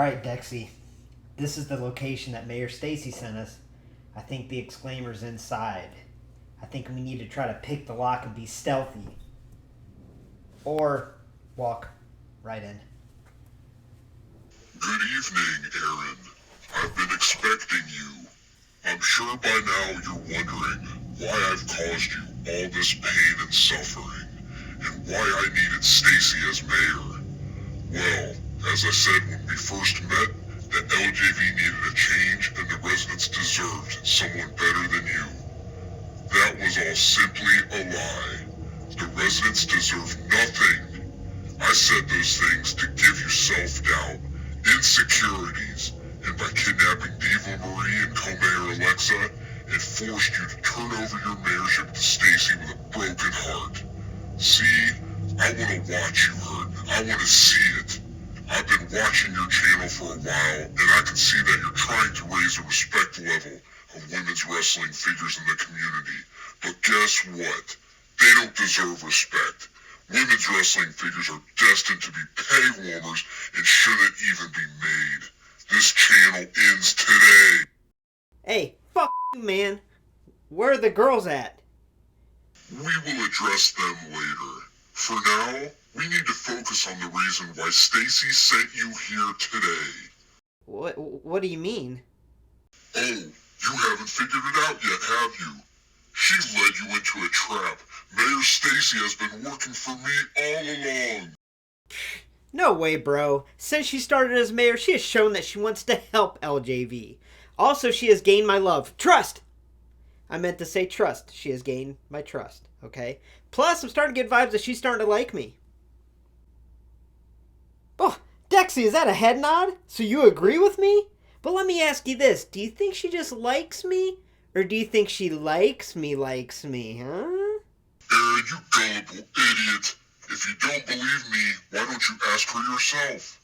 Alright, Dexy. This is the location that Mayor Stacy sent us. I think the Exclaimer's inside. I think we need to try to pick the lock and be stealthy. Or walk right in. Good evening, Aaron. I've been expecting you. I'm sure by now you're wondering why I've caused you all this pain and suffering, and why I needed Stacy as mayor. Well, as I said when we first met, that LJV needed a change and the residents deserved someone better than you. That was all simply a lie. The residents deserve nothing. I said those things to give you self-doubt, insecurities, and by kidnapping Diva Marie and co-mayor Alexa, it forced you to turn over your mayorship to Stacy with a broken heart. See, I want to watch you hurt. I want to see it. I've been watching your channel for a while, and I can see that you're trying to raise the respect level of women's wrestling figures in the community. But guess what? They don't deserve respect. Women's wrestling figures are destined to be peg warmers and shouldn't even be made. This channel ends today. Hey, fuck you, man. Where are the girls at? We will address them later. For now, we need to focus on the reason why Stacy sent you here today. What do you mean? Oh, you haven't figured it out yet, have you? She led you into a trap. Mayor Stacy has been working for me all along. No way, bro. Since she started as mayor, she has shown that she wants to help LJV. Also, she has gained my love. Trust! I meant to say trust. She has gained my trust, okay? Plus, I'm starting to get vibes that she's starting to like me. Oh, Dexy, is that a head nod? So you agree with me? But let me ask you this. Do you think she just likes me? Or do you think she likes me, huh? Aaron, you gullible idiot. If you don't believe me, why don't you ask her yourself?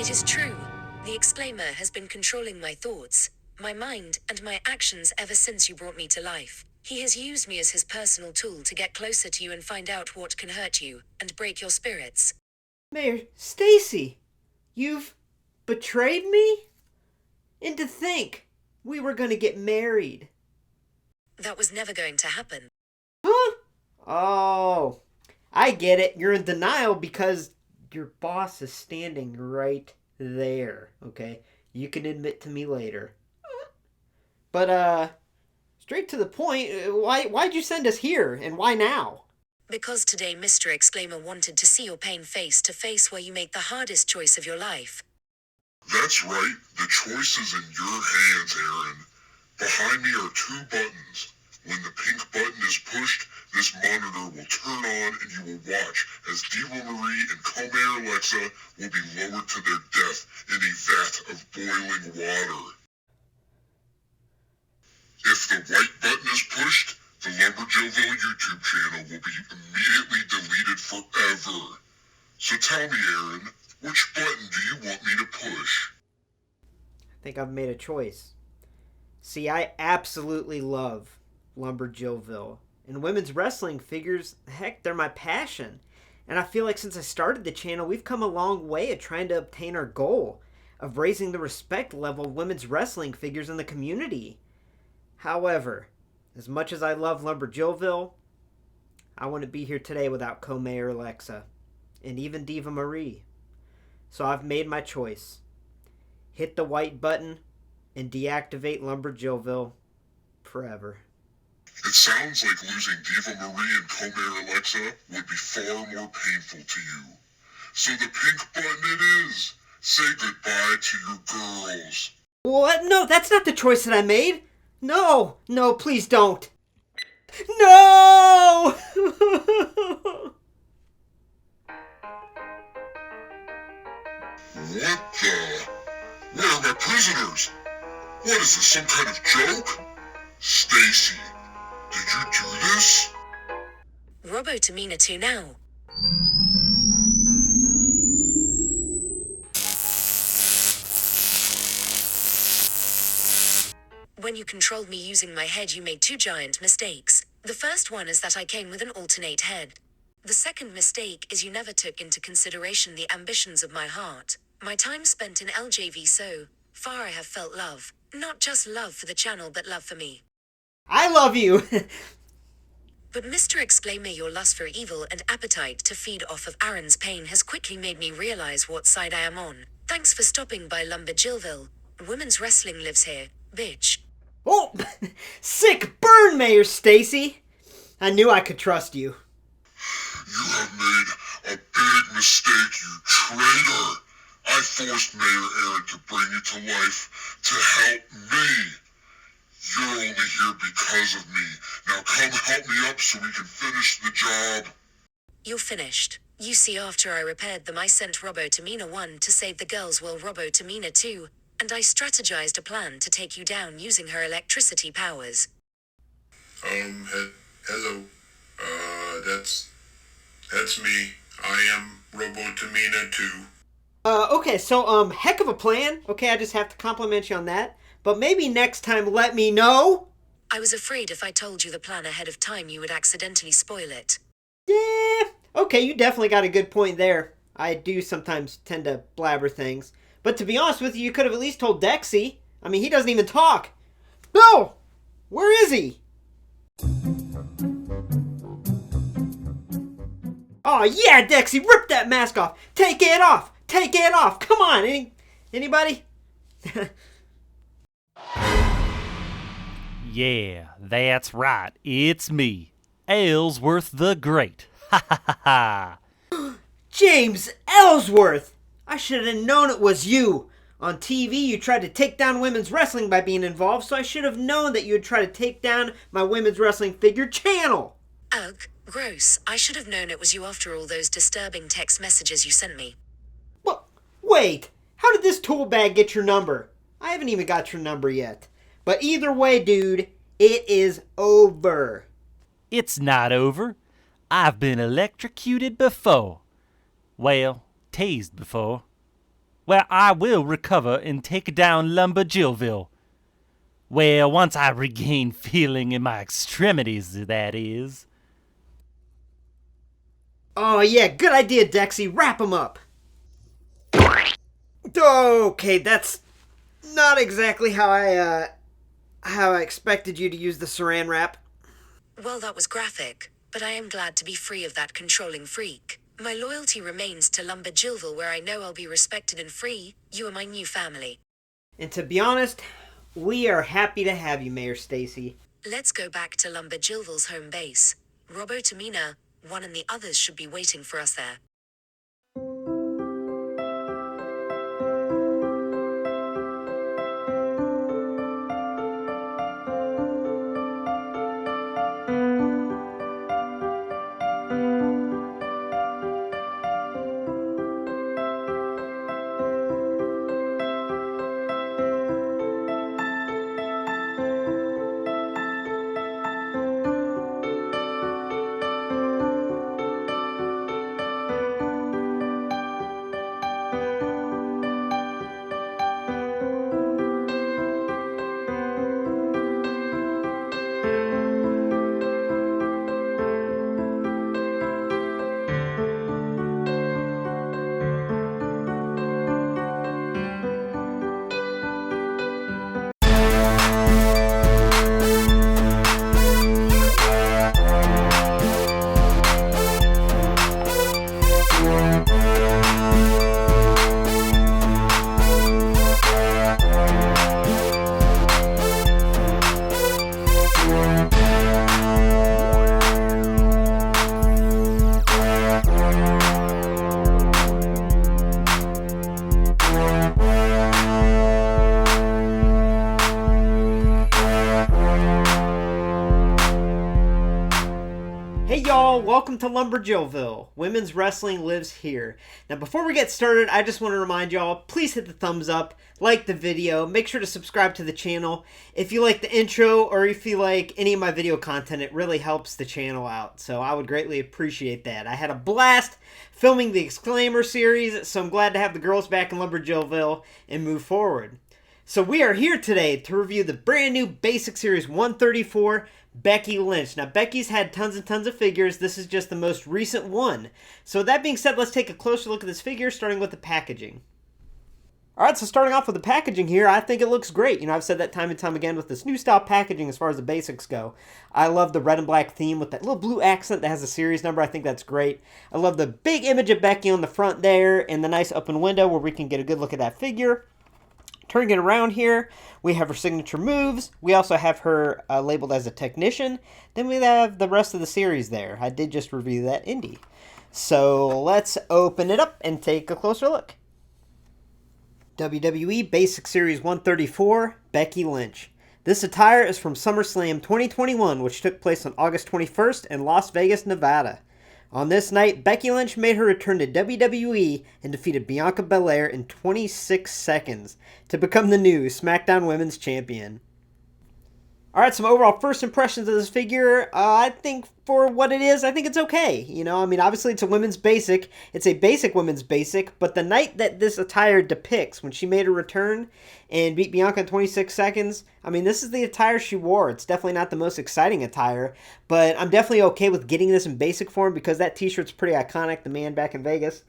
It is true. The Exclaimer has been controlling my thoughts, my mind, and my actions ever since you brought me to life. He has used me as his personal tool to get closer to you and find out what can hurt you, and break your spirits. Mayor Stacy, you've betrayed me? And to think we were gonna get married. That was never going to happen. Huh? Oh, I get it. You're in denial because your boss is standing right there, okay? You can admit to me later. But, straight to the point, why'd you send us here, and why now? Because today Mr. Exclaimer wanted to see your pain face to face where you make the hardest choice of your life. That's right. The choice is in your hands, Aaron. Behind me are two buttons. When the pink button is pushed, this monitor will turn on and you will watch as Diva Marie and co-mayor Alexa will be lowered to their death in a vat of boiling water. If the white button is pushed, the LumberJillville YouTube channel will be immediately deleted forever. So tell me, Aaron, which button do you want me to push? I think I've made a choice. See, I absolutely love LumberJillville. And women's wrestling figures, heck, they're my passion. And I feel like since I started the channel, we've come a long way at trying to obtain our goal of raising the respect level of women's wrestling figures in the community. However, as much as I love LumberJillville, I wouldn't be here today without co-mayor Alexa and even Diva Marie. So I've made my choice. Hit the white button and deactivate LumberJillville forever. It sounds like losing Diva Marie and co-mayor Alexa would be far more painful to you. So the pink button it is. Say goodbye to your girls. What? No, that's not the choice that I made. No, please don't. No! What the? Where are my prisoners? What is this, some kind of joke? Stacy, did you do this? Robo Tamina 2 now. When you controlled me using my head, you made two giant mistakes. The first one is that I came with an alternate head. The second mistake is you never took into consideration the ambitions of my heart. My time spent in LJV, so far I have felt love. Not just love for the channel, but love for me. I love you! But Mr. Exclaimer, your lust for evil and appetite to feed off of Aaron's pain has quickly made me realize what side I am on. Thanks for stopping by LumberJillville. Women's wrestling lives here, bitch. Oh! Sick burn, Mayor Stacy! I knew I could trust you. You have made a big mistake, you traitor. I forced Mayor Aaron to bring you to life to help me. You're only here because of me. Now come help me up so we can finish the job. You're finished. You see, after I repaired them, I sent Robotomina 1 to save the girls, while Robotomina 2, and I strategized a plan to take you down using her electricity powers. Hello. That's me. I am Robotomina 2. Okay, so, heck of a plan. Okay, I just have to compliment you on that. But maybe next time let me know. I was afraid if I told you the plan ahead of time, you would accidentally spoil it. Yeah, okay, you definitely got a good point there. I do sometimes tend to blabber things. But to be honest with you could have at least told Dexy. I mean, he doesn't even talk. No! Where is he? Oh yeah, Dexy, rip that mask off. Take it off. Take it off. Come on. Anybody? Yeah, that's right. It's me, Ellsworth the Great. Ha ha ha ha. James Ellsworth! I should have known it was you. On TV, you tried to take down women's wrestling by being involved, so I should have known that you would try to take down my women's wrestling figure channel. Ugh, gross. I should have known it was you after all those disturbing text messages you sent me. What? Wait, how did this tool bag get your number? I haven't even got your number yet. But either way, dude, it is over. It's not over. I've been electrocuted before. Well, tased before. Well, I will recover and take down LumberJillville. Well, once I regain feeling in my extremities, that is. Oh yeah, good idea, Dexy. Wrap him up. Okay, that's not exactly how I expected you to use the saran wrap. Well, that was graphic, but I am glad to be free of that controlling freak. My loyalty remains to LumberJillville, where I know I'll be respected and free. You are my new family. And to be honest, we are happy to have you, Mayor Stacy. Let's go back to LumberJillville's home base. Robotomina 1 and the others should be waiting for us there. Welcome to LumberJillville. Women's wrestling lives here. Now, before we get started, I just want to remind y'all, please hit the thumbs up, like the video, make sure to subscribe to the channel. If you like the intro or if you like any of my video content, it really helps the channel out. So I would greatly appreciate that. I had a blast filming the Exclaimer series, so I'm glad to have the girls back in LumberJillville and move forward. So we are here today to review the brand new Basic Series 134, Becky Lynch. Now, Becky's had tons and tons of figures. This is just the most recent one. So that being said, let's take a closer look at this figure, starting with the packaging. Alright, so starting off with the packaging here, I think it looks great. You know, I've said that time and time again with this new style packaging as far as the basics go. I love the red and black theme with that little blue accent that has a series number. I think that's great. I love the big image of Becky on the front there and the nice open window where we can get a good look at that figure. Turning it around here, we have her signature moves. We also have her labeled as a technician. Then we have the rest of the series there. I did just review that indie. So let's open it up and take a closer look. WWE Basic Series 134, Becky Lynch. This attire is from Summerslam 2021, which took place on August 21st in Las Vegas, Nevada. On this night, Becky Lynch made her return to WWE and defeated Bianca Belair in 26 seconds to become the new SmackDown Women's Champion. Alright, some overall first impressions of this figure. I think for what it is, I think it's okay. You know, I mean, obviously it's a women's basic. It's a basic women's basic, but the night that this attire depicts, when she made her return and beat Bianca in 26 seconds, I mean, this is the attire she wore. It's definitely not the most exciting attire, but I'm definitely okay with getting this in basic form because that t-shirt's pretty iconic, the man back in Vegas.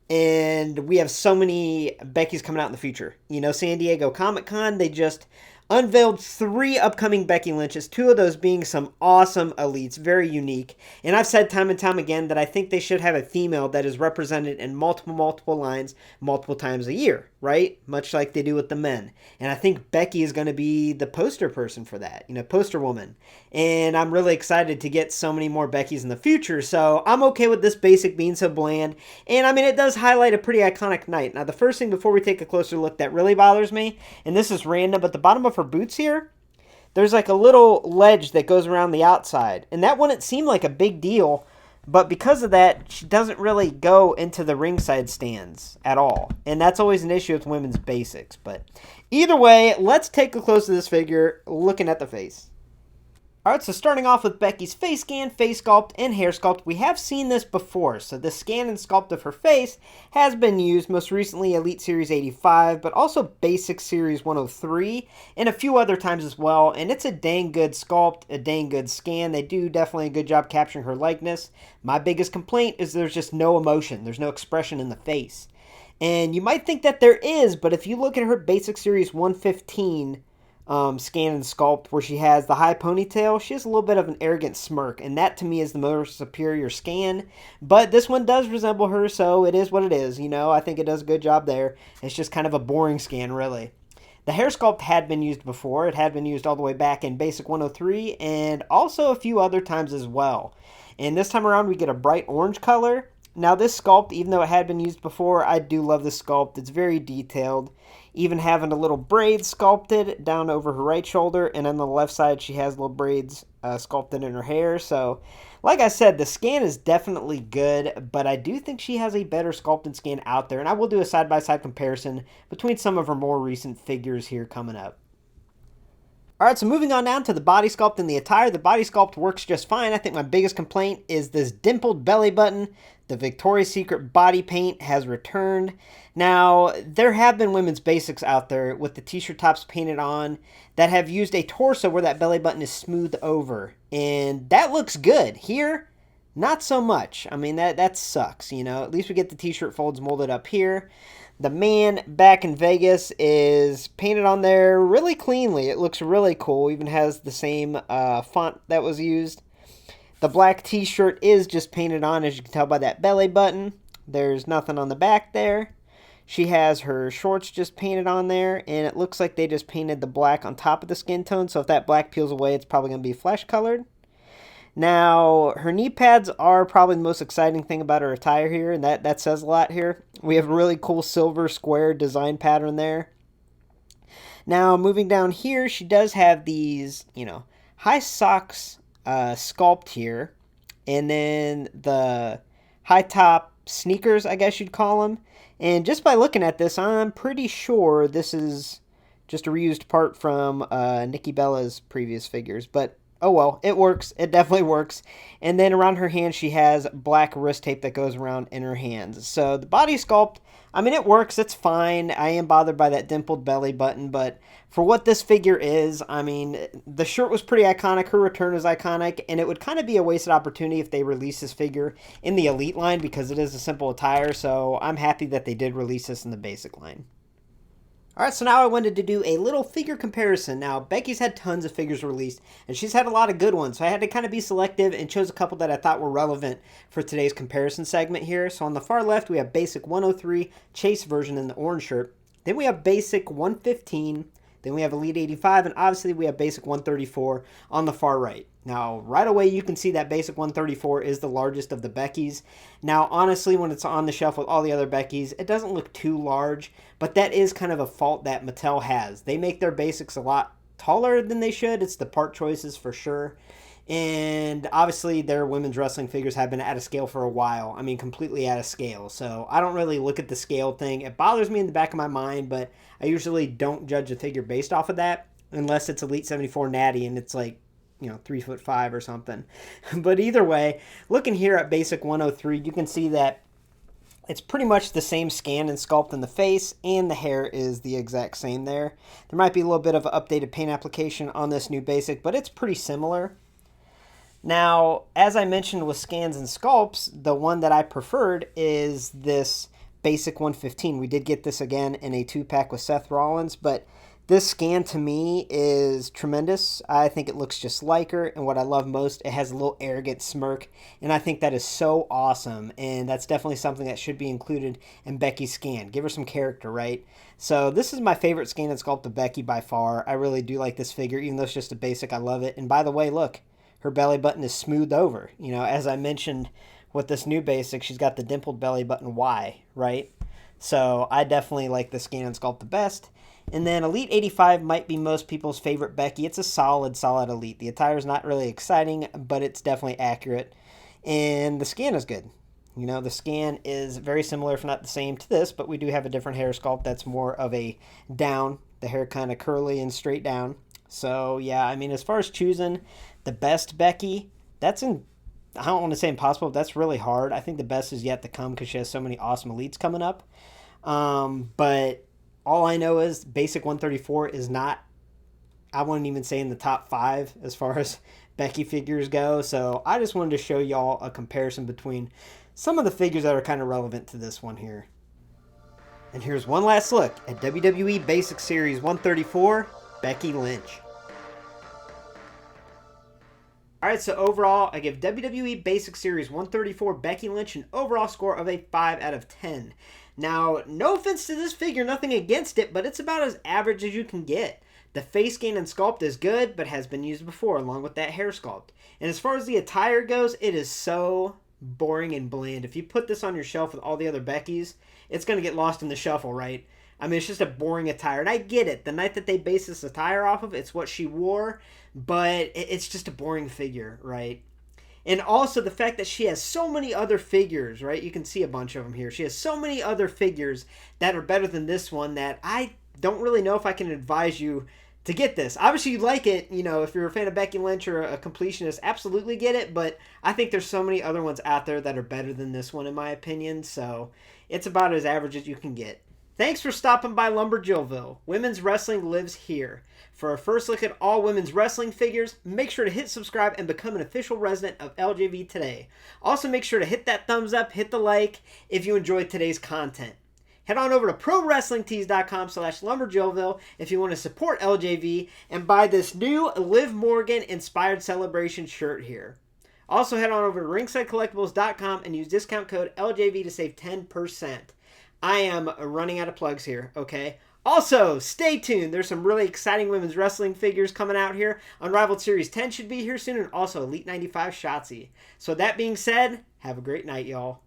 And we have so many Beckys coming out in the future. You know, San Diego Comic-Con, they just unveiled 3 upcoming Becky Lynches, 2 of those being some awesome elites, very unique. And I've said time and time again that I think they should have a female that is represented in multiple lines, multiple times a year, right? Much like they do with the men. And I think Becky is going to be the poster person for that, you know, poster woman. And I'm really excited to get so many more Beckys in the future, so I'm okay with this basic being so bland. And I mean, it does highlight a pretty iconic night. Now, the first thing before we take a closer look that really bothers me, and this is random, but the bottom of her boots here, there's like a little ledge that goes around the outside. And that wouldn't seem like a big deal, but because of that, she doesn't really go into the ringside stands at all. And that's always an issue with women's basics. But either way, let's take a close to this figure, looking at the face. Alright, so starting off with Becky's face scan, face sculpt, and hair sculpt. We have seen this before, so the scan and sculpt of her face has been used, most recently Elite Series 85, but also Basic Series 103, and a few other times as well, and it's a dang good sculpt, a dang good scan. They do definitely a good job capturing her likeness. My biggest complaint is there's just no emotion, there's no expression in the face. And you might think that there is, but if you look at her Basic Series 115, scan and sculpt where she has the high ponytail, she has a little bit of an arrogant smirk, and that to me is the most superior scan. But this one does resemble her, so it is what it is. You know, I think it does a good job there. It's just kind of a boring scan, really. The hair sculpt had been used before. It had been used all the way back in Basic 103 and also a few other times as well. And this time around we get a bright orange color. Now this sculpt, even though it had been used before, I do love this sculpt. It's very detailed. Even having a little braid sculpted down over her right shoulder, and on the left side she has little braids sculpted in her hair. So, like I said, the scan is definitely good, but I do think she has a better sculpted scan out there, and I will do a side-by-side comparison between some of her more recent figures here coming up. Alright, so moving on down to the body sculpt and the attire. The body sculpt works just fine. I think my biggest complaint is this dimpled belly button. The Victoria's Secret body paint has returned. Now, there have been women's basics out there with the t-shirt tops painted on that have used a torso where that belly button is smoothed over. And that looks good. Here, not so much. I mean, that sucks, you know. At least we get the t-shirt folds molded up here. The man back in Vegas is painted on there really cleanly. It looks really cool. Even has the same font that was used. The black t-shirt is just painted on, as you can tell by that belly button. There's nothing on the back there. She has her shorts just painted on there, and it looks like they just painted the black on top of the skin tone, so if that black peels away, it's probably going to be flesh colored. Now, her knee pads are probably the most exciting thing about her attire here, and that says a lot here. We have a really cool silver square design pattern there. Now, moving down here, she does have these, you know, high socks sculpt here, and then the high top sneakers, I guess you'd call them. And just by looking at this, I'm pretty sure this is just a reused part from Nikki Bella's previous figures, but oh well, it works. It definitely works. And then around her hand, she has black wrist tape that goes around in her hands. So the body sculpt, I mean, it works. It's fine. I am bothered by that dimpled belly button, but for what this figure is, I mean, the shirt was pretty iconic. Her return is iconic, and it would kind of be a wasted opportunity if they released this figure in the Elite line because it is a simple attire, so I'm happy that they did release this in the Basic line. Alright, so now I wanted to do a little figure comparison. Now, Becky's had tons of figures released, and she's had a lot of good ones, so I had to kind of be selective and chose a couple that I thought were relevant for today's comparison segment here. So on the far left, we have Basic 103 Chase version in the orange shirt. Then we have Basic 115. Then we have Elite 85, and obviously we have Basic 134 on the far right. Now, right away, you can see that Basic 134 is the largest of the Beckys. Now, honestly, when it's on the shelf with all the other Beckys, it doesn't look too large, but that is kind of a fault that Mattel has. They make their Basics a lot taller than they should. It's the part choices for sure. And obviously, their women's wrestling figures have been out of scale for a while. I mean, completely out of scale. So I don't really look at the scale thing. It bothers me in the back of my mind, but I usually don't judge a figure based off of that unless it's Elite 74 Natty and it's like, 3'5" or something. But either way, looking here at Basic 103, you can see that it's pretty much the same scan and sculpt in the face, and the hair is the exact same there. There might be a little bit of an updated paint application on this new Basic, but it's pretty similar. Now, as I mentioned with scans and sculpts, the one that I preferred is this Basic 115. We did get this again in a 2-pack with Seth Rollins, but this scan to me is tremendous. I think it looks just like her, and what I love most, it has a little arrogant smirk, and I think that is so awesome, and that's definitely something that should be included in Becky's scan. Give her some character, right? So this is my favorite scan and sculpt of Becky by far. I really do like this figure, even though it's just a Basic, I love it. And by the way, look, her belly button is smoothed over. As I mentioned with this new Basic, she's got the dimpled belly button Y, right? So I definitely like the scan and sculpt the best. And then Elite 85 might be most people's favorite Becky. It's a solid Elite. The attire is not really exciting, but it's definitely accurate. And the scan is good. The scan is very similar, if not the same, to this, but we do have a different hair sculpt that's more of a down. The hair kind of curly and straight down. So, yeah, I mean, as far as choosing the best Becky, I don't want to say impossible, but that's really hard. I think the best is yet to come because she has so many awesome Elites coming up. But all I know is Basic 134 is not, I wouldn't even say in the top 5 as far as Becky figures go. So I just wanted to show y'all a comparison between some of the figures that are kind of relevant to this one here. And here's one last look at WWE Basic Series 134, Becky Lynch. Alright, so overall, I give WWE Basic Series 134 Becky Lynch an overall score of a 5 out of 10. Now, no offense to this figure, nothing against it, but it's about as average as you can get. The face scan and sculpt is good, but has been used before, along with that hair sculpt. And as far as the attire goes, it is so boring and bland. If you put this on your shelf with all the other Beckys, it's going to get lost in the shuffle, right? I mean, it's just a boring attire. And I get it. The night that they base this attire off of, it's what she wore, but it's just a boring figure, right? And also the fact that she has so many other figures, right? You can see a bunch of them here. She has so many other figures that are better than this one that I don't really know if I can advise you to get this. Obviously, you like it, if you're a fan of Becky Lynch or a completionist, absolutely get it. But I think there's so many other ones out there that are better than this one, in my opinion. So it's about as average as you can get. Thanks for stopping by LumberJillville. Women's wrestling lives here. For a first look at all women's wrestling figures, make sure to hit subscribe and become an official resident of LJV today. Also, make sure to hit that thumbs up, hit the like if you enjoyed today's content. Head on over to ProWrestlingTees.com/LumberJillville if you want to support LJV and buy this new Liv Morgan inspired celebration shirt here. Also, head on over to RingsideCollectibles.com and use discount code LJV to save 10%. I am running out of plugs here, okay? Also, stay tuned. There's some really exciting women's wrestling figures coming out here. Unrivaled Series 10 should be here soon, and also Elite 95 Shotzi. So that being said, have a great night, y'all.